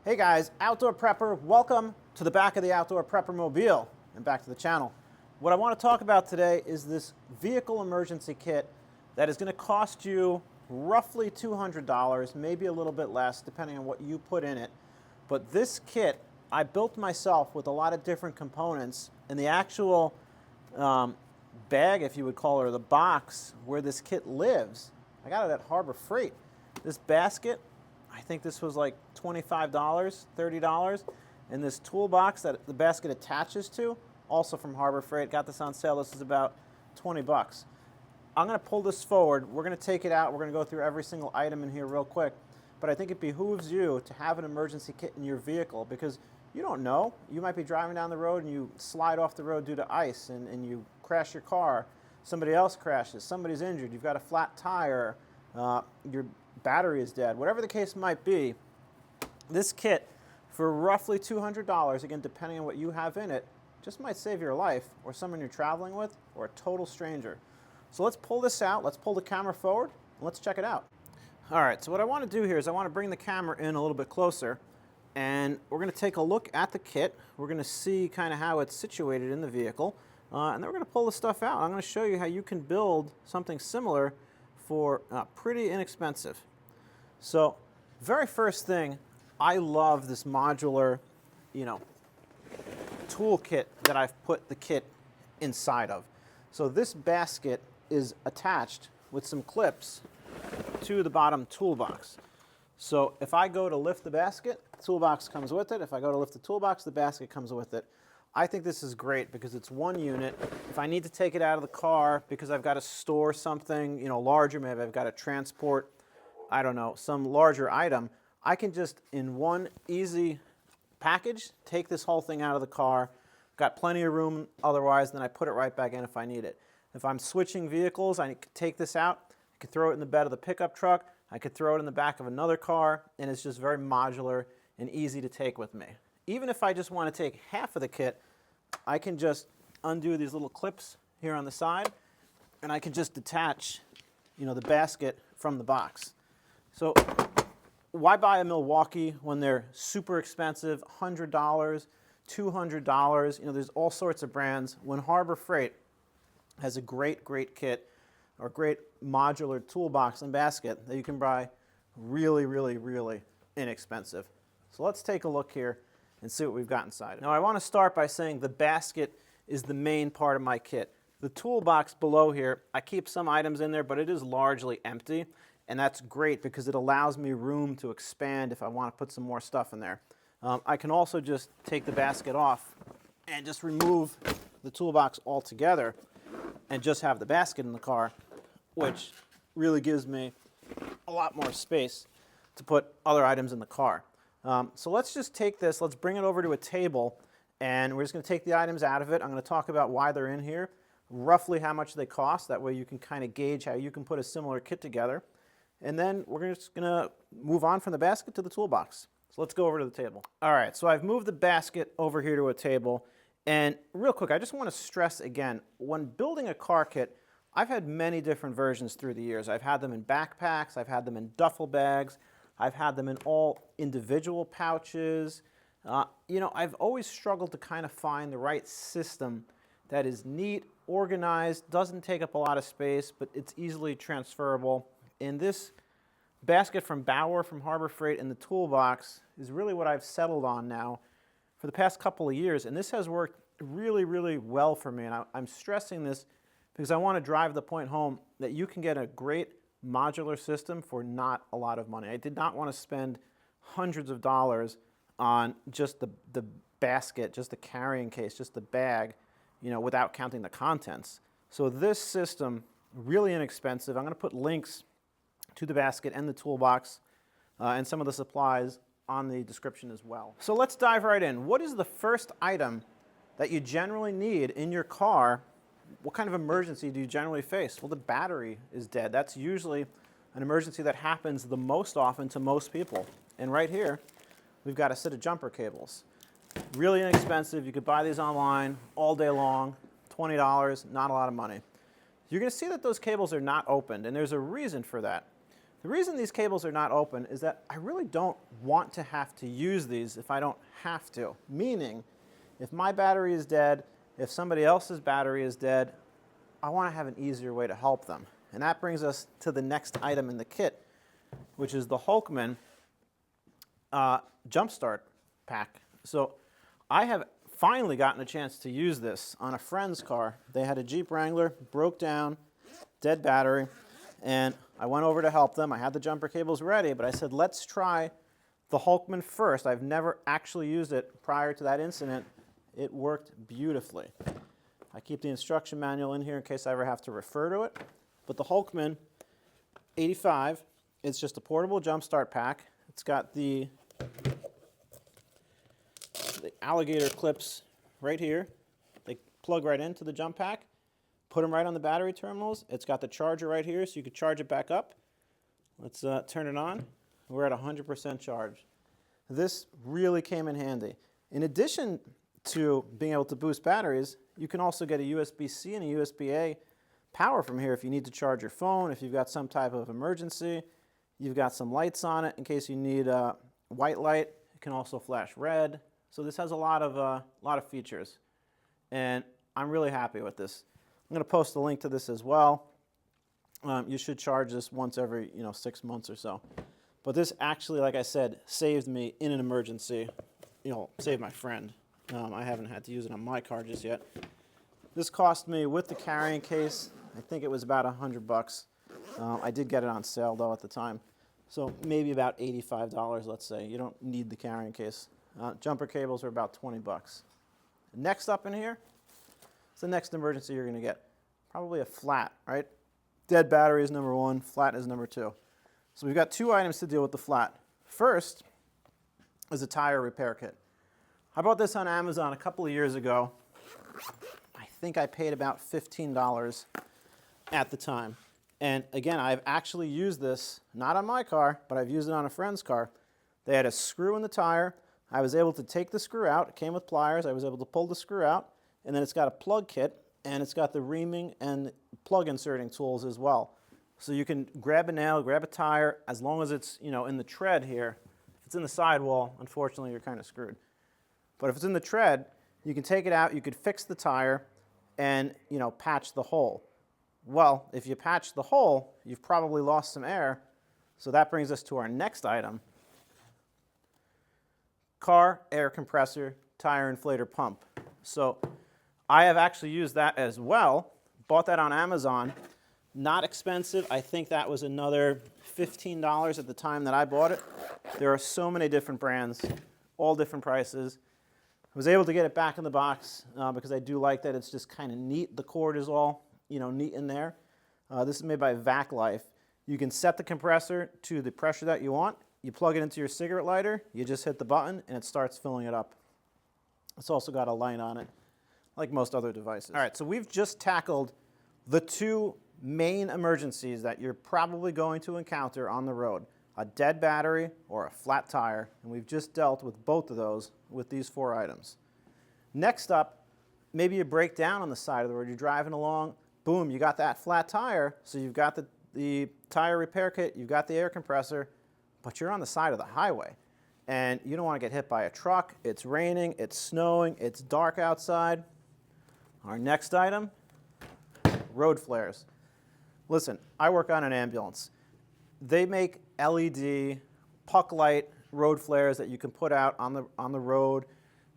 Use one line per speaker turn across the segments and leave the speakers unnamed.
Hey guys, Outdoor Prepper, welcome to the back of the Outdoor Prepper Mobile and back to the channel. What I want to talk about today is this vehicle emergency kit that is going to cost you roughly $200, maybe a little bit less depending on what you put in it. But this kit I built myself with a lot of different components, and the actual bag, if you would call it, or the box where this kit lives, I got it at Harbor Freight. This basket, I think this was like $25, $30. And this toolbox that the basket attaches to, also from Harbor Freight, got this on sale. This is about 20 bucks. I'm going to pull this forward. We're going to take it out. We're going to go through every single item in here real quick. But I think it behooves you to have an emergency kit in your vehicle because you don't know. You might be driving down the road and you slide off the road due to ice and you crash your car. Somebody else crashes. Somebody's injured. You've got a flat tire. Your battery is dead. Whatever the case might be, this kit for roughly $200, again, depending on what you have in it, just might save your life or someone you're traveling with or a total stranger. So let's pull this out. Let's pull the camera forward and let's check it out. All right, so what I want to do here is I want to bring the camera in a little bit closer, and we're going to take a look at the kit. We're going to see kind of how it's situated in the vehicle, and then we're going to pull the stuff out. I'm going to show you how you can build something similar for pretty inexpensive. So very first thing, I love this modular, tool kit that I've put the kit inside of. So this basket is attached with some clips to the bottom toolbox. So if I go to lift the basket, the toolbox comes with it. If I go to lift the toolbox, the basket comes with it. I think this is great because it's one unit. If I need to take it out of the car because I've got to store something, larger, maybe I've got to transport, I don't know, some larger item, I can just in one easy package take this whole thing out of the car. Got plenty of room otherwise, then I put it right back in if I need it. If I'm switching vehicles, I could take this out, I could throw it in the bed of the pickup truck, I could throw it in the back of another car, and it's just very modular and easy to take with me. Even if I just want to take half of the kit, I can just undo these little clips here on the side, and I can just detach, the basket from the box. So why buy a Milwaukee when they're super expensive, $100, $200? There's all sorts of brands. When Harbor Freight has a great kit or great modular toolbox and basket that you can buy really, really, really inexpensive. So let's take a look here and see what we've got inside. Now I want to start by saying the basket is the main part of my kit. The toolbox below here, I keep some items in there, but it is largely empty, and that's great because it allows me room to expand if I want to put some more stuff in there. I can also just take the basket off and just remove the toolbox altogether and just have the basket in the car, which really gives me a lot more space to put other items in the car. So let's just take this, let's bring it over to a table, and we're just going to take the items out of it. I'm going to talk about why they're in here, roughly how much they cost. That way you can kind of gauge how you can put a similar kit together. And then we're just going to move on from the basket to the toolbox. So let's go over to the table. All right, so I've moved the basket over here to a table. And real quick, I just want to stress again, when building a car kit, I've had many different versions through the years. I've had them in backpacks, I've had them in duffel bags, I've had them in all individual pouches. I've always struggled to kind of find the right system that is neat, organized, doesn't take up a lot of space, but it's easily transferable. And this basket from Bauer from Harbor Freight in the toolbox is really what I've settled on now for the past couple of years. And this has worked really, really well for me. And I'm stressing this because I want to drive the point home that you can get a great modular system for not a lot of money. I did not want to spend hundreds of dollars on just the basket, just the carrying case, just the bag, without counting the contents. So this system, really inexpensive. I'm going to put links to the basket and the toolbox and some of the supplies on the description as well. So let's dive right in. What is the first item that you generally need in your car? What kind of emergency do you generally face? Well, the battery is dead. That's usually an emergency that happens the most often to most people. And right here, we've got a set of jumper cables. Really inexpensive. You could buy these online all day long, $20, not a lot of money. You're going to see that those cables are not opened, and there's a reason for that. The reason these cables are not open is that I really don't want to have to use these if I don't have to. Meaning, if my battery is dead, if somebody else's battery is dead, I want to have an easier way to help them. And that brings us to the next item in the kit, which is the Hulkman Jump Start Pack. So I have finally gotten a chance to use this on a friend's car. They had a Jeep Wrangler, broke down, dead battery, and I went over to help them. I had the jumper cables ready, but I said, let's try the Hulkman first. I've never actually used it prior to that incident. It worked beautifully. I keep the instruction manual in here in case I ever have to refer to it. But the Hulkman 85, it's just a portable jump start pack. It's got the alligator clips right here. They plug right into the jump pack. Put them right on the battery terminals. It's got the charger right here, so you could charge it back up. Let's turn it on. We're at 100% charge. This really came in handy. In addition to being able to boost batteries, you can also get a USB-C and a USB-A power from here if you need to charge your phone, if you've got some type of emergency. You've got some lights on it in case you need a white light. It can also flash red. So this has a lot of features, and I'm really happy with this. I'm going to post a link to this as well. You should charge this once every 6 months or so. But this actually, like I said, saved me in an emergency. Saved my friend. I haven't had to use it on my car just yet. This cost me, with the carrying case, I think it was about $100. I did get it on sale though at the time. So maybe about $85, let's say. You don't need the carrying case. Jumper cables are about $20. Next up in here, it's the next emergency you're going to get. Probably a flat, right? Dead battery is number one, flat is number two. So we've got two items to deal with the flat. First is a tire repair kit. I bought this on Amazon a couple of years ago. I think I paid about $15 at the time. And again, I've actually used this, not on my car, but I've used it on a friend's car. They had a screw in the tire. I was able to take the screw out. It came with pliers. I was able to pull the screw out. And then it's got a plug kit, and it's got the reaming and plug inserting tools as well. So you can grab a nail, grab a tire, as long as it's in the tread here. If it's in the sidewall, unfortunately, you're kind of screwed. But if it's in the tread, you can take it out, you could fix the tire, and patch the hole. Well, if you patch the hole, you've probably lost some air. So that brings us to our next item. Car air compressor, tire inflator pump. So I have actually used that as well. Bought that on Amazon. Not expensive. I think that was another $15 at the time that I bought it. There are so many different brands, all different prices. I was able to get it back in the box because I do like that it's just kind of neat. The cord is all neat in there. This is made by VacLife. You can set the compressor to the pressure that you want. You plug it into your cigarette lighter, you just hit the button, and it starts filling it up. It's also got a light on it, like most other devices. All right, so we've just tackled the two main emergencies that you're probably going to encounter on the road: a dead battery or a flat tire, and we've just dealt with both of those with these 4 items. Next up, maybe you break down on the side of the road. You're driving along, boom, you got that flat tire, so you've got the tire repair kit, you've got the air compressor, but you're on the side of the highway, and you don't want to get hit by a truck. It's raining, it's snowing, it's dark outside. Our next item, road flares. Listen, I work on an ambulance. They make LED puck light road flares that you can put out on the road.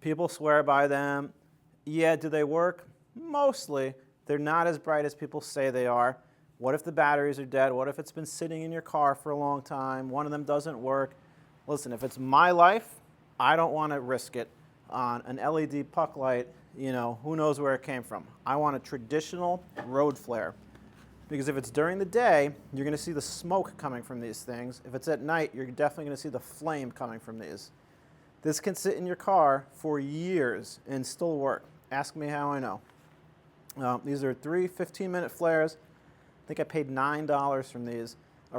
People swear by them. Yeah, do they work? Mostly. They're not as bright as people say they are. What if the batteries are dead? What if it's been sitting in your car for a long time? One of them doesn't work. Listen, if it's my life, I don't want to risk it on an LED puck light. Who knows where it came from. I want a traditional road flare. Because if it's during the day, you're going to see the smoke coming from these things. If it's at night, you're definitely going to see the flame coming from these. This can sit in your car for years and still work. Ask me how I know. These are 3 15-minute flares. I think I paid $9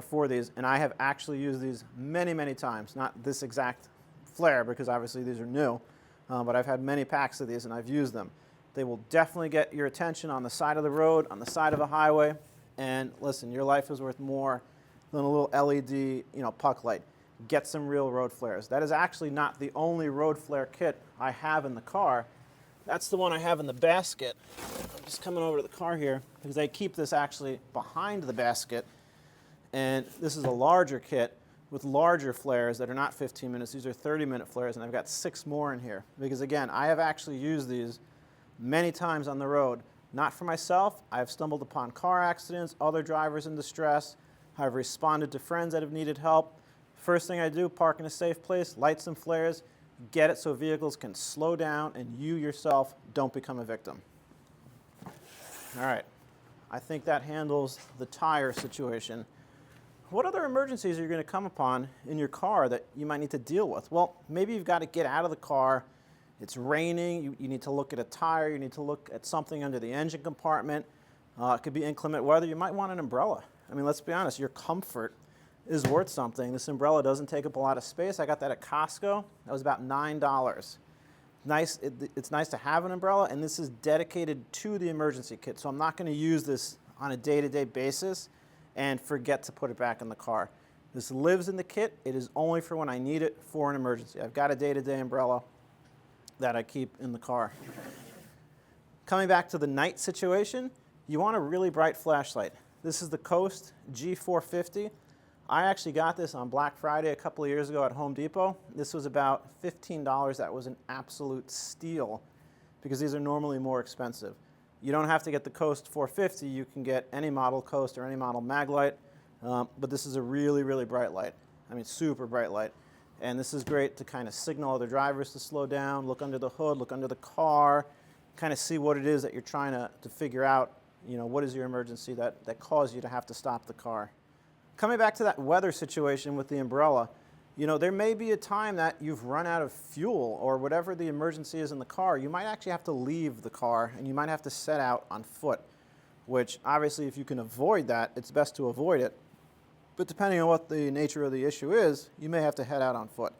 for these, and I have actually used these many, many times. Not this exact flare, because obviously these are new, but I've had many packs of these, and I've used them. They will definitely get your attention on the side of the road, on the side of a highway. And listen, your life is worth more then a little LED, puck light. Get some real road flares. That is actually not the only road flare kit I have in the car. That's the one I have in the basket. I'm just coming over to the car here because I keep this actually behind the basket. And this is a larger kit with larger flares that are not 15 minutes. These are 30-minute flares, and I've got 6 more in here. Because again, I have actually used these many times on the road. Not for myself. I've stumbled upon car accidents, other drivers in distress. I've responded to friends that have needed help. First thing I do, park in a safe place, light some flares, get it so vehicles can slow down and you yourself don't become a victim. All right, I think that handles the tire situation. What other emergencies are you going to come upon in your car that you might need to deal with? Well, maybe you've got to get out of the car. It's raining. You need to look at a tire. You need to look at something under the engine compartment. It could be inclement weather. You might want an umbrella. I mean, let's be honest, your comfort is worth something. This umbrella doesn't take up a lot of space. I got that at Costco. That was about $9. Nice. It's nice to have an umbrella, and this is dedicated to the emergency kit. So I'm not going to use this on a day-to-day basis and forget to put it back in the car. This lives in the kit. It is only for when I need it for an emergency. I've got a day-to-day umbrella that I keep in the car. Coming back to the night situation, you want a really bright flashlight. This is the Coast G450. I actually got this on Black Friday a couple of years ago at Home Depot. This was about $15. That was an absolute steal because these are normally more expensive. You don't have to get the Coast 450. You can get any model Coast or any model Maglite, but this is a really, really bright light. I mean, super bright light. And this is great to kind of signal other drivers to slow down, look under the hood, look under the car, kind of see what it is that you're trying to figure out, what is your emergency that caused you to have to stop the car. Coming back to that weather situation with the umbrella, there may be a time that you've run out of fuel or whatever the emergency is in the car. You might actually have to leave the car and you might have to set out on foot, which obviously if you can avoid that, it's best to avoid it. But depending on what the nature of the issue is, you may have to head out on foot.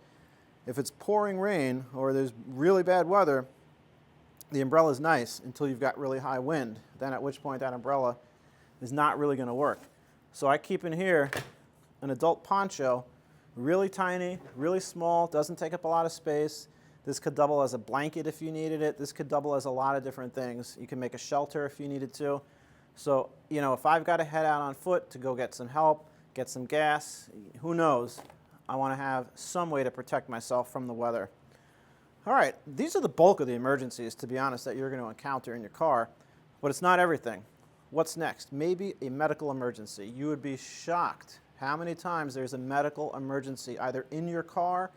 If it's pouring rain or there's really bad weather, the umbrella is nice until you've got really high wind. Then at which point that umbrella is not really going to work. So I keep in here an adult poncho, really tiny, really small, doesn't take up a lot of space. This could double as a blanket if you needed it. This could double as a lot of different things. You can make a shelter if you needed to. So, if I've got to head out on foot to go get some help, get some gas, who knows? I want to have some way to protect myself from the weather. All right, these are the bulk of the emergencies, to be honest, that you're going to encounter in your car, but it's not everything. What's next? Maybe a medical emergency. You would be shocked how many times there's a medical emergency, either in your car,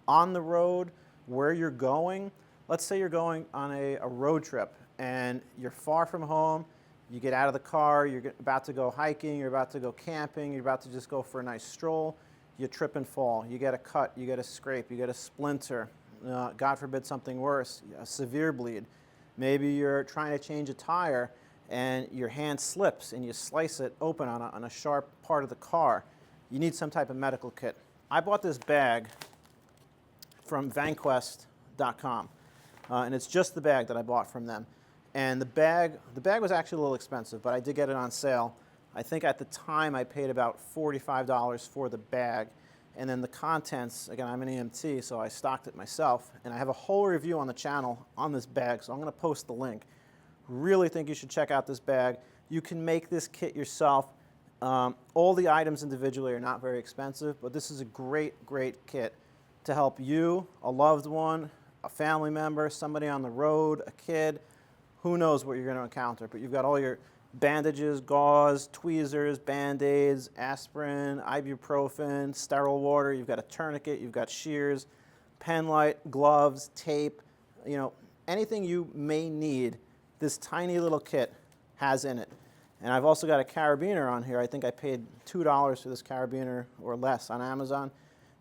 on the road, where you're going. Let's say you're going on a road trip and you're far from home. You get out of the car, you're about to go hiking, you're about to go camping, you're about to just go for a nice stroll. You trip and fall. You get a cut, you get a scrape, you get a splinter. God forbid something worse, a severe bleed. Maybe you're trying to change a tire and your hand slips and you slice it open on a sharp part of the car. You need some type of medical kit. I bought this bag from Vanquest.com, and it's just the bag that I bought from them. And the bag was actually a little expensive, but I did get it on sale. I think at the time I paid about $45 for the bag. And then the contents, again, I'm an EMT, so I stocked it myself. And I have a whole review on the channel on this bag, so I'm going to post the link. Really think you should check out this bag. You can make this kit yourself. All the items individually are not very expensive, but this is a great, great kit to help you, a loved one, a family member, somebody on the road, a kid. Who knows what you're going to encounter, but you've got all your bandages, gauze, tweezers, Band-Aids, aspirin, ibuprofen, sterile water. You've got a tourniquet, you've got shears, pen light, gloves, tape. Anything you may need, this tiny little kit has in it. And I've also got a carabiner on here. I think I paid $2 for this carabiner or less on Amazon.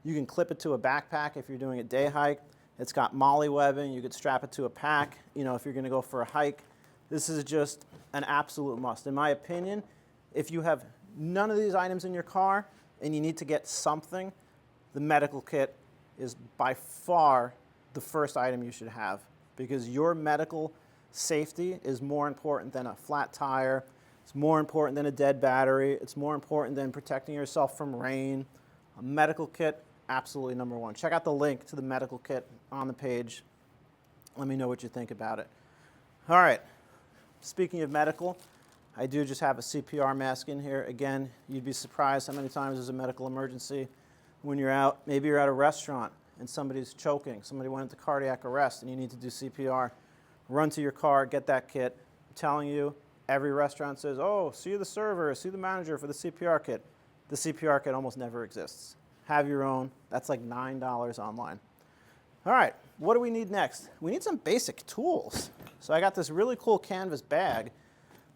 You can clip it to a backpack if you're doing a day hike. It's got MOLLE webbing. You could strap it to a pack, if you're going to go for a hike. This is just an absolute must. In my opinion, if you have none of these items in your car and you need to get something, the medical kit is by far the first item you should have because your medical safety is more important than a flat tire, It's more important than a dead battery. It's more important than protecting yourself from rain. A medical kit, absolutely number one. Check out the link to the medical kit on the page. Let me know what you think about it. All right, speaking of medical, I do just have a CPR mask in here. Again, you'd be surprised how many times there's a medical emergency when you're out. Maybe you're at a restaurant and somebody's choking. Somebody went into cardiac arrest and you need to do CPR. Run to your car, get that kit. I'm telling you, every restaurant says, oh, see the server, see the manager for the CPR kit. The CPR kit almost never exists. Have your own. That's like $9 online. All right, what do we need next? We need some basic tools. So I got this really cool canvas bag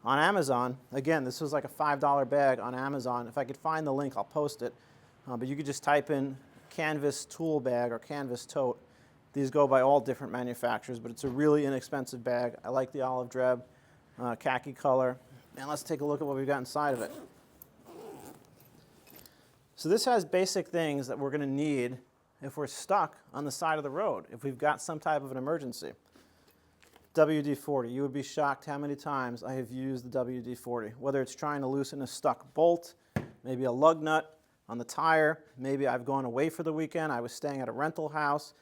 on Amazon. Again, this was like a $5 bag on Amazon. If I could find the link, I'll post it. But you could just type in canvas tool bag or canvas tote. These go by all different manufacturers, but it's a really inexpensive bag. I like the olive drab, khaki color. And let's take a look at what we've got inside of it. So this has basic things that we're going to need if we're stuck on the side of the road, if we've got some type of an emergency. WD-40. You would be shocked how many times I have used the WD-40, whether it's trying to loosen a stuck bolt, maybe a lug nut on the tire, maybe I've gone away for the weekend, I was staying at a rental house,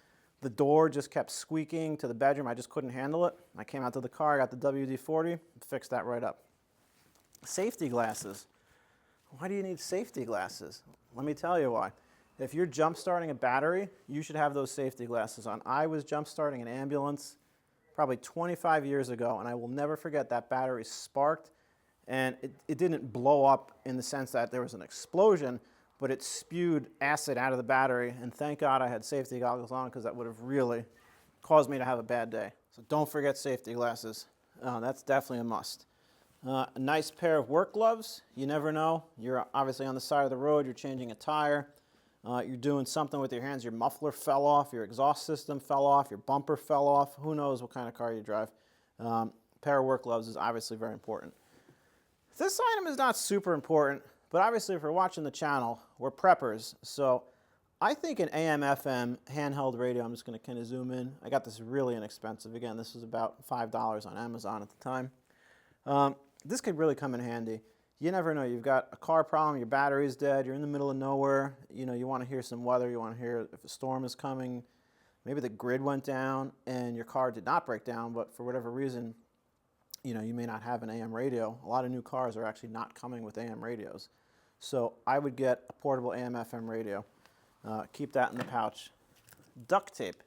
the door just kept squeaking to the bedroom, I just couldn't handle it. I came out to the car, got the WD-40, fixed that right up. Safety glasses. Why do you need safety glasses? Let me tell you why. If you're jump starting a battery, you should have those safety glasses on. I was jump starting an ambulance probably 25 years ago, and I will never forget that battery sparked, and it didn't blow up in the sense that there was an explosion, but it spewed acid out of the battery, and thank God I had safety goggles on because that would have really caused me to have a bad day. So don't forget safety glasses. That's definitely a must. A nice pair of work gloves. You never know. You're obviously on the side of the road, you're changing a tire, you're doing something with your hands, your muffler fell off, your exhaust system fell off, your bumper fell off, who knows what kind of car you drive. Pair of work gloves is obviously very important. This item is not super important, but obviously if you're watching the channel, we're preppers, so I think an AM/FM handheld radio, I'm just going to kind of zoom in. I got this really inexpensive. Again, this was about $5 on Amazon at the time. This could really come in handy. You never know. You've got a car problem, your battery's dead, you're in the middle of nowhere, you know, you want to hear some weather, you want to hear if a storm is coming, maybe the grid went down and your car did not break down, but for whatever reason, you know, you may not have an AM radio. A lot of new cars are actually not coming with AM radios. So I would get a portable AM/FM radio. Keep that in the pouch. Duct tape.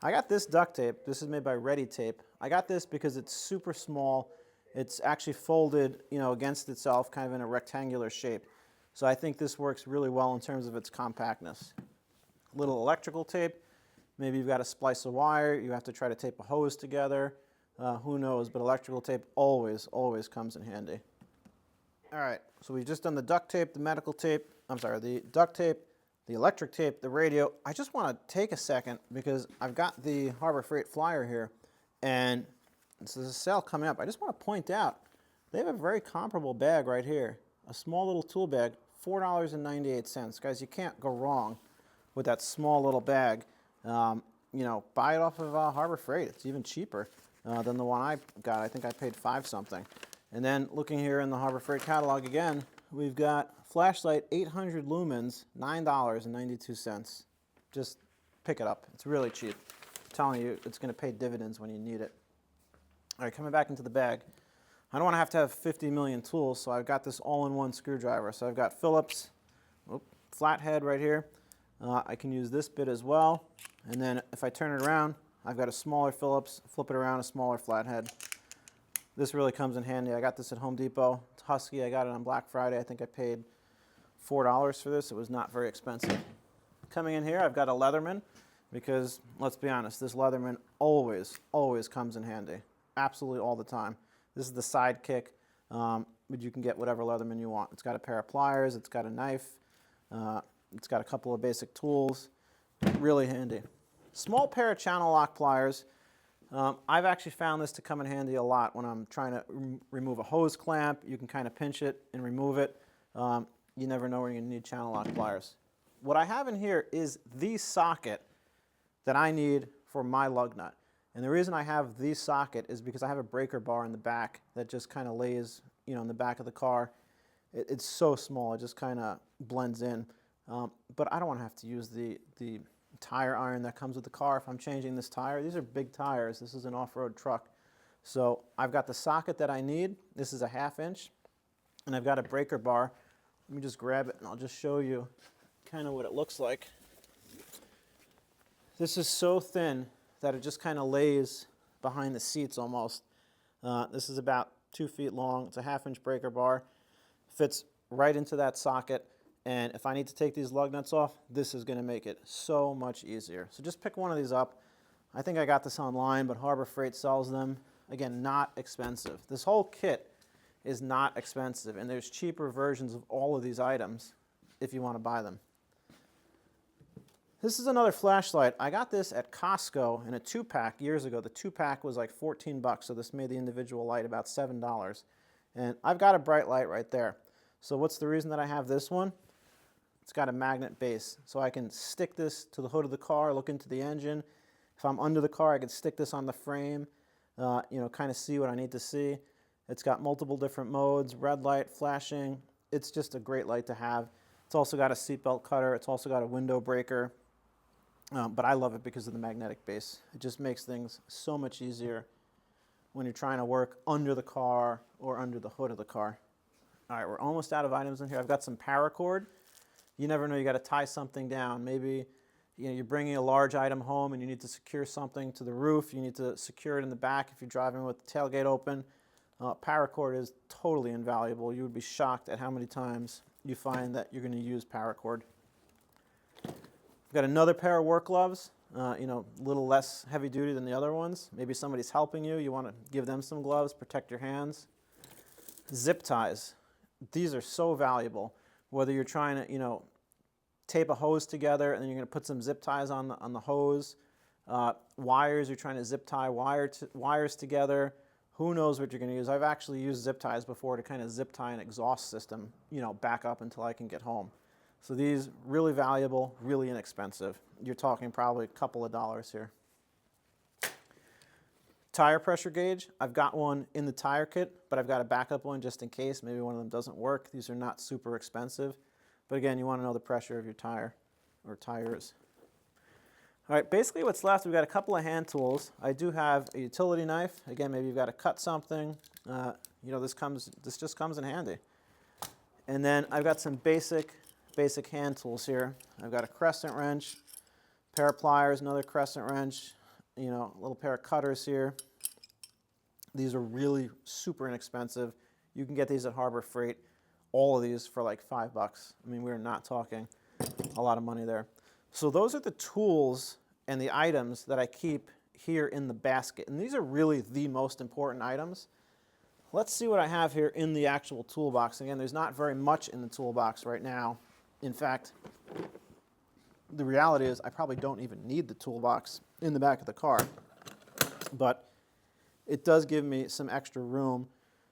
I got this duct tape. This is made by Ready Tape. I got this because it's super small. It's actually folded, you know, against itself, kind of in a rectangular shape. So I think this works really well in terms of its compactness. Little electrical tape. Maybe you've got to splice a wire. You have to try to tape a hose together. Who knows? But electrical tape always, always comes in handy. All right. So we've just done the duct tape, the medical tape. I'm sorry, the duct tape, the electric tape, the radio. I just want to take a second because I've got the Harbor Freight flyer here, and so there's a sale coming up. I just want to point out, they have a very comparable bag right here. A small little tool bag, $4.98. Guys, you can't go wrong with that small little bag. You know, buy it off of Harbor Freight. It's even cheaper than the one I got. I think I paid $5 something. And then looking here in the Harbor Freight catalog again, we've got flashlight 800 lumens, $9.92. Just pick it up. It's really cheap. I'm telling you, it's going to pay dividends when you need it. All right, coming back into the bag. I don't want to have 50 million tools, so I've got this all-in-one screwdriver. So I've got Phillips, flathead right here. I can use this bit as well. And then if I turn it around, I've got a smaller Phillips, flip it around, a smaller flathead. This really comes in handy. I got this at Home Depot. It's Husky. I got it on Black Friday. I think I paid $4 for this. It was not very expensive. Coming in here, I've got a Leatherman because, let's be honest, this Leatherman always, always comes in handy. Absolutely all the time. This is the Sidekick, but you can get whatever Leatherman you want. It's got a pair of pliers. It's got a knife. It's got a couple of basic tools. Really handy. Small pair of channel lock pliers. I've actually found this to come in handy a lot when I'm trying to remove a hose clamp. You can kind of pinch it and remove it. You never know when you're going to need channel lock pliers. What I have in here is the socket that I need for my lug nut. And the reason I have the socket is because I have a breaker bar in the back that just kind of lays in the back of the car. It's so small, it just kind of blends in. But I don't want to have to use the tire iron that comes with the car if I'm changing this tire. These are big tires. This is an off-road truck. So I've got the socket that I need. This is a 1/2 inch. And I've got a breaker bar. Let me just grab it and I'll just show you kind of what it looks like. This is so thin that it just kind of lays behind the seats almost. This is about 2 feet long. It's a 1/2 inch breaker bar. Fits right into that socket. And if I need to take these lug nuts off, this is going to make it so much easier. So just pick one of these up. I think I got this online, but Harbor Freight sells them. Again, not expensive. This whole kit is not expensive, and there's cheaper versions of all of these items if you want to buy them. This is another flashlight. I got this at Costco in a 2-pack years ago. The 2-pack was like 14 bucks, so this made the individual light about $7. And I've got a bright light right there. So what's the reason that I have this one? It's got a magnet base, so I can stick this to the hood of the car, look into the engine. If I'm under the car, I can stick this on the frame, kind of see what I need to see. It's got multiple different modes, red light, flashing. It's just a great light to have. It's also got a seatbelt cutter. It's also got a window breaker. But I love it because of the magnetic base. It just makes things so much easier when you're trying to work under the car or under the hood of the car. All right, we're almost out of items in here. I've got some paracord. You never know, you got to tie something down. Maybe you're bringing a large item home and you need to secure something to the roof. You need to secure it in the back if you're driving with the tailgate open. Paracord is totally invaluable. You would be shocked at how many times you find that you're going to use paracord. I've got another pair of work gloves, a little less heavy duty than the other ones. Maybe somebody's helping you. You want to give them some gloves, protect your hands. Zip ties. These are so valuable. Whether you're trying to, tape a hose together and then you're going to put some zip ties on the hose. Wires, you're trying to zip tie wires together. Who knows what you're going to use? I've actually used zip ties before to kind of zip tie an exhaust system, back up until I can get home. So these, really valuable, really inexpensive. You're talking probably a couple of dollars here. Tire pressure gauge. I've got one in the tire kit, but I've got a backup one just in case. Maybe one of them doesn't work. These are not super expensive. But again, you want to know the pressure of your tire or tires. All right, basically what's left, we've got a couple of hand tools. I do have a utility knife. Again, maybe you've got to cut something. This just comes in handy. And then I've got some basic hand tools here. I've got a crescent wrench, pair of pliers, another crescent wrench, a little pair of cutters here. These are really super inexpensive. You can get these at Harbor Freight. All of these for like $5. I mean, we're not talking a lot of money there. So those are the tools and the items that I keep here in the basket. And these are really the most important items. Let's see what I have here in the actual toolbox. Again, there's not very much in the toolbox right now. In fact, the reality is I probably don't even need the toolbox in the back of the car. But it does give me some extra room,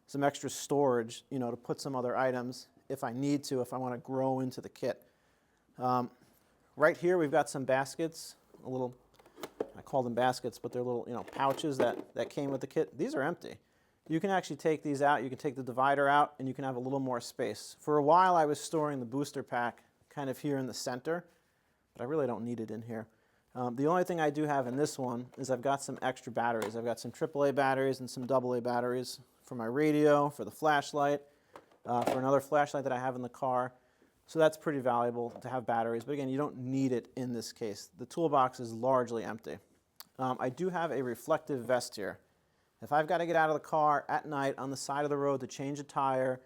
some extra storage, to put some other items if I need to, if I want to grow into the kit. Right here we've got some baskets, I call them baskets, but they're little pouches that came with the kit. These are empty. You can actually take these out, you can take the divider out, and you can have a little more space. For a while I was storing the booster pack kind of here in the center, but I really don't need it in here. The only thing I do have in this one is I've got some extra batteries. I've got some AAA batteries and some AA batteries for my radio, for the flashlight, for another flashlight that I have in the car. So that's pretty valuable to have batteries. But again, you don't need it in this case. The toolbox is largely empty. I do have a reflective vest here. If I've got to get out of the car at night on the side of the road to change a tire,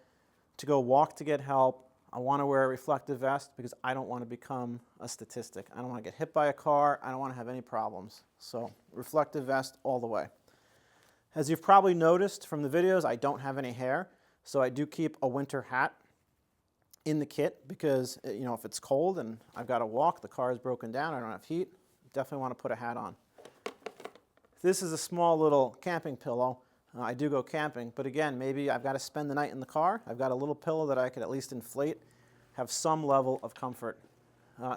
to go walk to get help, I want to wear a reflective vest because I don't want to become a statistic. I don't want to get hit by a car. I don't want to have any problems. So reflective vest all the way. As you've probably noticed from the videos, I don't have any hair. So I do keep a winter hat in the kit because, if it's cold and I've got to walk, the car is broken down, I don't have heat, definitely want to put a hat on. This is a small little camping pillow. I do go camping, but again, maybe I've got to spend the night in the car. I've got a little pillow that I could at least inflate, have some level of comfort.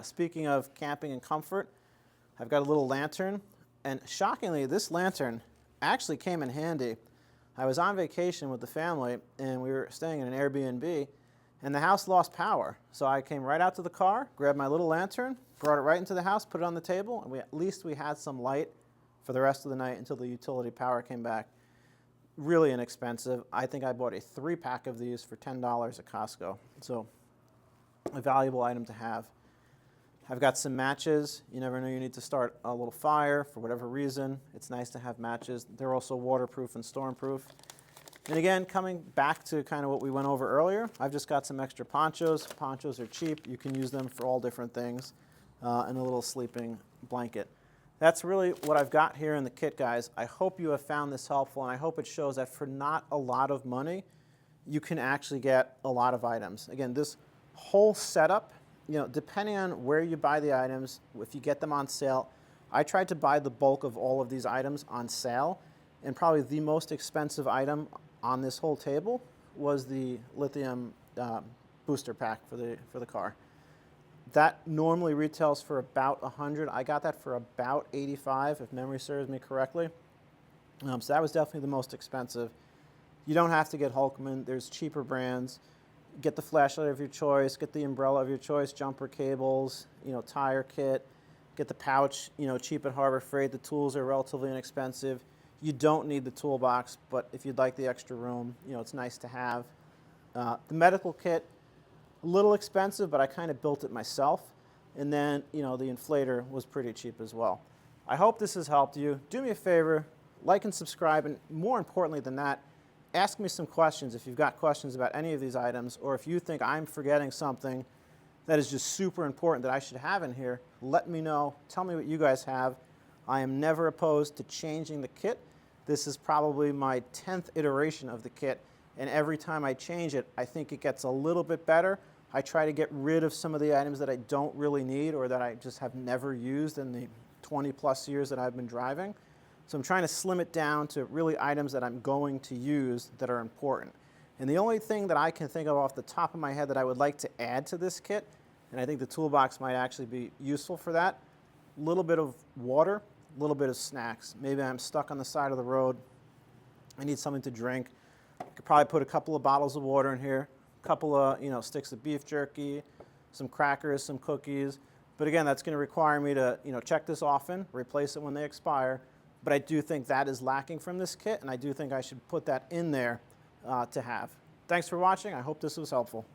Speaking of camping and comfort, I've got a little lantern, and shockingly, this lantern actually came in handy I was on vacation with the family, and we were staying in an Airbnb, and the house lost power. So I came right out to the car, grabbed my little lantern, brought it right into the house, put it on the table, and at least we had some light for the rest of the night until the utility power came back. Really inexpensive. I think I bought a 3-pack of these for $10 at Costco. So a valuable item to have. I've got some matches. You never know you need to start a little fire for whatever reason. It's nice to have matches. They're also waterproof and stormproof. And again, coming back to kind of what we went over earlier, I've just got some extra ponchos. Ponchos are cheap. You can use them for all different things. And a little sleeping blanket. That's really what I've got here in the kit, guys. I hope you have found this helpful, and I hope it shows that for not a lot of money, you can actually get a lot of items. Again, this whole setup, you know, depending on where you buy the items, if you get them on sale, I tried to buy the bulk of all of these items on sale, and probably the most expensive item on this whole table was the lithium booster pack for the car. That normally retails for about $100. I got that for about $85, if memory serves me correctly. So that was definitely the most expensive. You don't have to get Hulkman. There's cheaper brands. Get the flashlight of your choice. Get the umbrella of your choice. Jumper cables. You know, tire kit. Get the pouch. You know, cheap at Harbor Freight. The tools are relatively inexpensive. You don't need the toolbox, but if you'd like the extra room, you know, it's nice to have. The medical kit. A little expensive, but I kind of built it myself. And then, you know, the inflator was pretty cheap as well. I hope this has helped you. Do me a favor, like and subscribe, and more importantly than that, ask me some questions if you've got questions about any of these items, or if you think I'm forgetting something that is just super important that I should have in here, let me know. Tell me what you guys have. I am never opposed to changing the kit. This is probably my 10th iteration of the kit, and every time I change it, I think it gets a little bit better. I try to get rid of some of the items that I don't really need or that I just have never used in the 20 plus years that I've been driving. So I'm trying to slim it down to really items that I'm going to use that are important. And the only thing that I can think of off the top of my head that I would like to add to this kit, and I think the toolbox might actually be useful for that, a little bit of water, a little bit of snacks. Maybe I'm stuck on the side of the road. I need something to drink. I could probably put a couple of bottles of water in here. Couple of, you know, sticks of beef jerky, some crackers, some cookies. But again, that's going to require me to, you know, check this often, replace it when they expire. But I do think that is lacking from this kit, and I do think I should put that in there to have. Thanks for watching. I hope this was helpful.